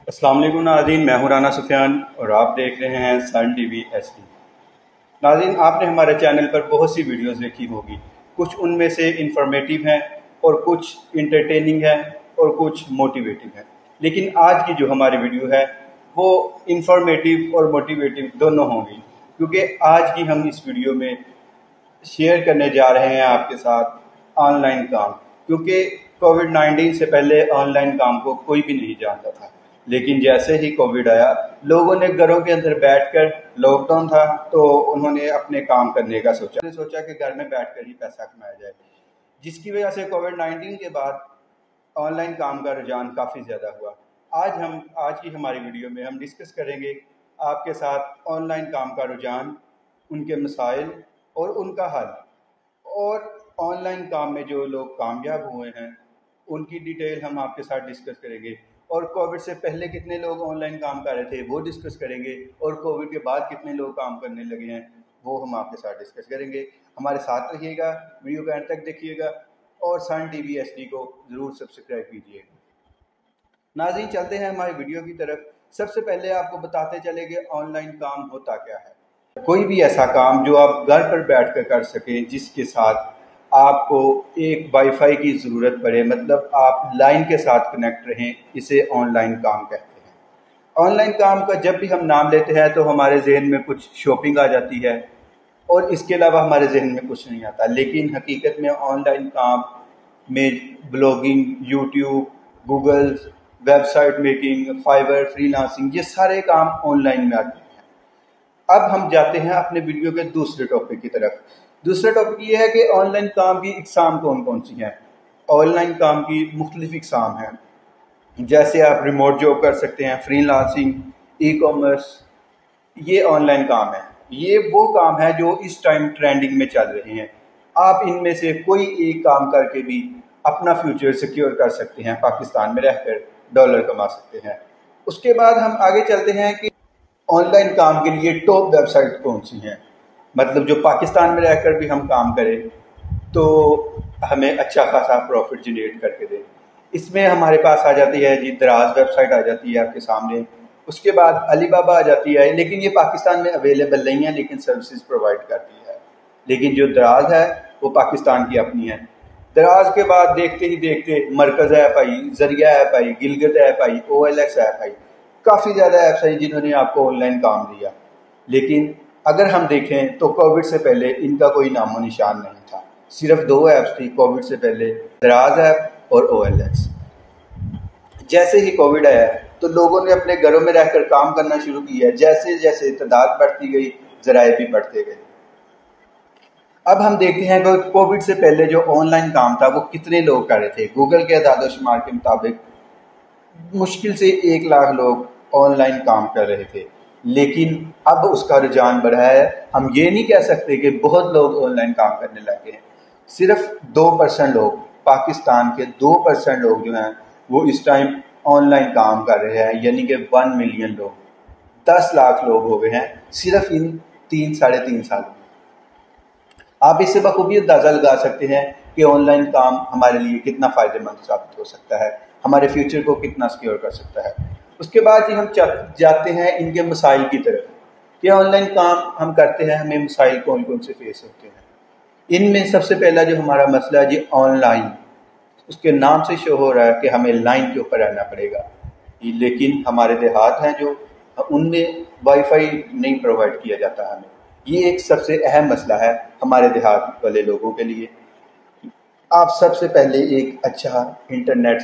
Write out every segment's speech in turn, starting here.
السلام علیکم ناظرین، میں ہوں رانا سفیان اور آپ دیکھ رہے ہیں Sun T V S D. ناظرین، آپ نے ہمارے چینل پر بہت سی ویڈیوز دیکھی ہوگی، کچھ ان میں سے انفارمیٹیو ہیں اور کچھ انٹرٹیننگ ہیں اور کچھ موٹیویٹیو ہیں، لیکن آج کی جو ہماری ویڈیو ہے وہ انفارمیٹیو اور موٹیویٹیو دونوں ہوں گی، کیونکہ آج کی ہم اس ویڈیو میں شیئر کرنے جا رہے ہیں آپ کے ساتھ آن لائن کام، کیونکہ کووڈ-19 سے پہلے آن لائن کام کو کوئی بھی نہیں جانتا تھا، لیکن جیسے ہی کووڈ آیا لوگوں نے گھروں کے اندر بیٹھ کر، لاک ڈاؤن تھا تو انہوں نے اپنے کام کرنے کا سوچا کہ گھر میں بیٹھ کر ہی پیسہ کمایا جائے، جس کی وجہ سے کووڈ-19 کے بعد آن لائن کام کا رجحان کافی زیادہ ہوا۔ آج کی ہماری ویڈیو میں ہم ڈسکس کریں گے آپ کے ساتھ آن لائن کام کا رجحان، ان کے مسائل اور ان کا حل، اور آن لائن کام میں جو لوگ کامیاب ہوئے ہیں ان کی ڈیٹیل ہم آپ کے ساتھ ڈسکس کریں گے، اور کووڈ سے پہلے کتنے لوگ آن لائن کام کر رہے تھے وہ ڈسکس کریں گے، اور کووڈ کے بعد کتنے لوگ کام کرنے لگے ہیں وہ ہم آپ کے ساتھ ڈسکس کریں گے۔ ہمارے ساتھ رہیے گا، ویڈیو کو اینڈ تک دیکھیے گا اور Sun T V S D کو ضرور سبسکرائب کیجیے گا۔ ناظرین، چلتے ہیں ہماری ویڈیو کی طرف۔ سب سے پہلے آپ کو بتاتے چلے کہ آن لائن کام ہوتا کیا ہے۔ کوئی بھی ایسا کام جو آپ گھر پر بیٹھ کر سکیں، جس کے ساتھ آپ کو ایک وائی فائی کی ضرورت پڑے، مطلب آپ لائن کے ساتھ کنیکٹ رہیں، اسے آن لائن کام کہتے ہیں۔ آن لائن کام کا جب بھی ہم نام لیتے ہیں تو ہمارے ذہن میں کچھ شاپنگ آ جاتی ہے، اور اس کے علاوہ ہمارے ذہن میں کچھ نہیں آتا، لیکن حقیقت میں آن لائن کام میں blogging, YouTube, Google, website making, Fiverr, freelancing, یہ سارے کام آن لائن میں آتے ہیں۔ اب ہم جاتے ہیں اپنے ویڈیو کے دوسرے ٹاپک کی طرف۔ دوسرا ٹاپک یہ ہے کہ آن لائن کام کی اقسام کون کون سی ہیں۔ آن لائن کام کی مختلف اقسام ہیں، جیسے آپ ریموٹ جاب کر سکتے ہیں، فری لانسنگ، ای کامرس، یہ آن لائن کام ہے۔ یہ وہ کام ہے جو اس ٹائم ٹرینڈنگ میں چل رہے ہیں۔ آپ ان میں سے کوئی ایک کام کر کے بھی اپنا فیوچر سیکیور کر سکتے ہیں، پاکستان میں رہ کر ڈالر کما سکتے ہیں۔ اس کے بعد ہم آگے چلتے ہیں کہ آن لائن کام کے لیے ٹاپ ویب سائٹ کون سی ہیں، مطلب جو پاکستان میں رہ کر بھی ہم کام کریں تو ہمیں اچھا خاصا پروفٹ جنریٹ کر کے دیں۔ اس میں ہمارے پاس آ جاتی ہے جی دراز ویب سائٹ آ جاتی ہے آپ کے سامنے، اس کے بعد علی بابا آ جاتی ہے، لیکن یہ پاکستان میں اویلیبل نہیں ہے لیکن سروسز پرووائڈ کرتی ہے، لیکن جو دراز ہے وہ پاکستان کی اپنی ہے۔ دراز کے بعد دیکھتے ہی دیکھتے مرکز ایپ آئی، ذریعہ ایپ آئی، گلگت ایپ آئی، او ایل ایکس ایپ آئی، کافی زیادہ ایپس آئی جنہوں نے آپ کو آن لائن کام دیا، لیکن اگر ہم دیکھیں تو کووڈ سے پہلے ان کا کوئی نام و نشان نہیں تھا۔ صرف دو ایپس تھی کووڈ سے پہلے، دراز ایپ اور او ایل ایکس۔ جیسے ہی کووڈ آیا تو لوگوں نے اپنے گھروں میں رہ کر کام کرنا شروع کیا، جیسے جیسے تعداد بڑھتی گئی ذرائع بھی بڑھتے گئے۔ اب ہم دیکھتے ہیں کہ کووڈ سے پہلے جو آن لائن کام تھا وہ کتنے لوگ کر رہے تھے۔ گوگل کے اعداد و شمار کے مطابق مشکل سے 1 لاکھ لوگ آن لائن کام کر رہے تھے، لیکن اب اس کا رجحان بڑھا ہے۔ ہم یہ نہیں کہہ سکتے کہ بہت لوگ آن لائن کام کرنے لگے ہیں، صرف 2% لوگ، پاکستان کے 2% لوگ جو ہیں وہ اس ٹائم آن لائن کام کر رہے ہیں، یعنی کہ 1 ملین لوگ، 10 لاکھ لوگ ہو گئے ہیں صرف ان 3-3.5 سالوں میں۔ آپ اس سے بخوبی اندازہ لگا سکتے ہیں کہ آن لائن کام ہمارے لیے کتنا فائدہ مند ثابت ہو سکتا ہے، ہمارے فیوچر کو کتنا سیکیور کر سکتا ہے۔ اس کے بعد ہم جاتے ہیں ان کے مسائل کی طرف کہ آن لائن کام ہم کرتے ہیں، ہمیں مسائل کون کون سے فیس ہوتے ہیں۔ ان میں سب سے پہلا جو ہمارا مسئلہ ہے جی آن لائن، اس کے نام سے شو ہو رہا ہے کہ ہمیں لائن کے اوپر رہنا پڑے گا، لیکن ہمارے دیہات ہیں جو ان میں وائی فائی نہیں پرووائڈ کیا جاتا ہمیں۔ یہ ایک سب سے اہم مسئلہ ہے ہمارے دیہات والے لوگوں کے لیے۔ آپ سب سے پہلے ایک اچھا انٹرنیٹ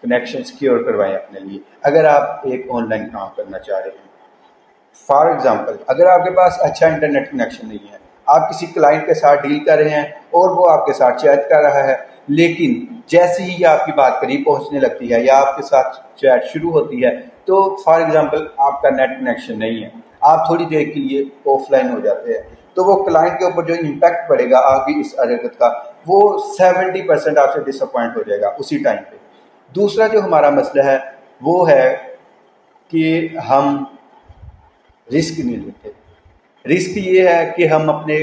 کنیکشن سیکیور کروائیں اپنے لیے اگر آپ ایک آن لائن کام کرنا چاہ رہے ہیں۔ فار ایگزامپل، اگر آپ کے پاس اچھا انٹرنیٹ کنیکشن نہیں ہے، آپ کسی کلائنٹ کے ساتھ ڈیل کر رہے ہیں اور وہ آپ کے ساتھ چیٹ کر رہا ہے، لیکن جیسے ہی آپ کی بات قریب پہنچنے لگتی ہے یا آپ کے ساتھ چیٹ شروع ہوتی ہے تو فار ایگزامپل آپ کا نیٹ کنیکشن نہیں ہے، آپ تھوڑی دیر کے لیے آف لائن ہو جاتے ہیں، تو وہ کلائنٹ کے اوپر جو امپیکٹ پڑے گا آپ کی اس حرکت کا، وہ 70% آپ سے ڈس اپوائنٹ ہو جائے گا اسی ٹائم پہ۔ دوسرا جو ہمارا مسئلہ ہے وہ ہے کہ ہم رسک نہیں لیتے۔ رسک یہ ہے کہ ہم اپنے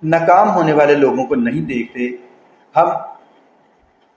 ناکام ہونے والے لوگوں کو نہیں دیکھتے، ہم